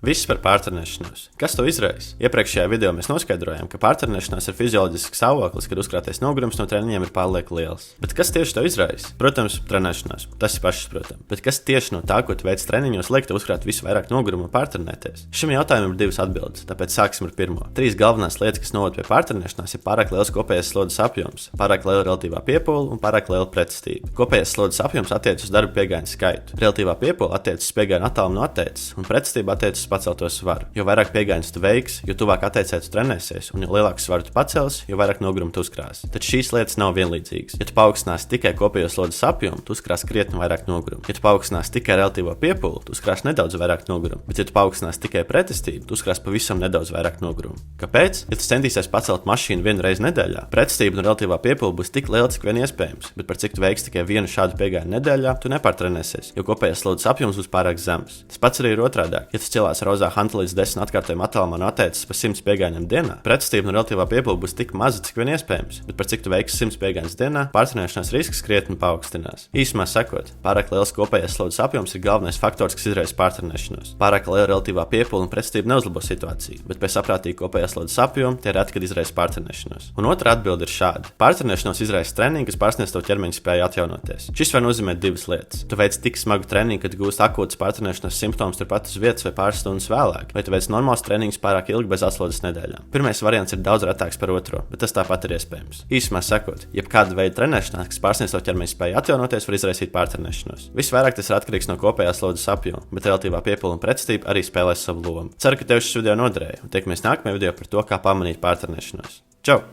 Viss par pārtrenēšanos. Kas to izraisa? Iepriekšējā video mēs noskaidrojām, ka pārtrenēšanās ir fizioloģisks stāvoklis, kad uzkrātais nogurums no treniņiem ir pārlieku liels. Bet kas tieši to izraisa? Protams, trenēšanās. Tas ir pašsaprotami. Bet kas tieši no tā, ko tu veic treniņos, liek tev uzkrāt visu vairāk nogurumu un pārtrenēties? Šim jautājumam ir divas atbildes, tāpēc sāksim ar pirmo. Trīs galvenās lietas, kas noved pie pārtrenēšanās, ir pārāk liels kopējais slodzes apjoms, pārāk liela relatīvā piepūle un pārāk liela pretestība. Kopējais slodzes apjoms attiecas uz darba piegājienu skaitu. Relatīvā piepūle attiecas uz piegājienu attālumu no atteices, un pretestība attiecas uz pacelto svaru. Jo vairāk piegājienus tu veiksi, jo tuvāk atteicē tu trenēsies, un jo lielāku svaru tu pacelsi, jo vairāk nogurumu tu uzkrāsi. Taču šīs lietas nav vienlīdzīgas. Ja tu paaugstināsi tikai kopējo slodzes apjomu, tu uzkrāsi krietni vairāk nogurumu. Ja tu paaugstināsi tikai relatīvo piepūli, tu uzkrāsi nedaudz vairāk nogurumu. Bet ja tu paaugstināsi tikai pretestību, tu uzkrāsi pavisam nedaudz vairāk nogurumu. Kāpēc? Ja tu centīsies pacelt mašīnu vienu reizi nedēļā, pretestība un relatīvā piepūle būs tik liela, cik vien iespējams, bet par cik tu veiksi tikai vienu šādu piegājienu nedēļā, tu nepārtrenēsies, jo kopējais slodzes apjoms būs pārāk zems. Tas pats arī ir otrādāk. Ja tu celās rozā hantli līdz 10 atkārtojuma attālumā no atteices pa 100 piegājieniem dienā, pretestība un relatīvā piepūle būs tik maza, cik vien iespējams, bet par cik tu veiksi 100 piegājienus dienā, pārtrenēšanās risks krietni paaugstinās. Īsumā sakot, pārāk liels kopējais slodzes apjoms ir galvenais faktors, kas izraisa pārtrenēšanos. Pārāk liela relatīvā piepūle un pretestība neuzlabo situāciju, bet pēc saprātīga kopējā slodzes apjoma tie reti, kad izraisa pārtrenēšanos. Un otra atbilde ir šāda: pārtrenēšanos izraisa treniņi, kas pārsniedz tavu ķermeņa spēju atjaunoties. Šis var nozīmēt divas lietas. Tu veic tik smagu treniņu, ka gūsi akūtas pārtrenēšanās simptomus turpat uz vietas vai pāris stundas vēlāk, vai tu veic normāls treniņus pārāk ilgi bez atslodzes nedēļām. Pirmais variants ir daudz retāks par otro, bet tas tāpat ir iespējams. Īsumā sakot, jebkāda veida trenēšanās, kas pārsniedz tavu ķermeņa spēju atjaunoties, var izraisīt pārtrenēšanos. Visvairāk tas ir atkarīgs no kopējās slodzes apjoma, bet relatīvā piepūle un pretestība arī spēlēs savu lomu. Ceru, ka tev šis video noderēja, un tiekamies nākamajā video par to, kā pamanīt pārtrenēšanos. Čau!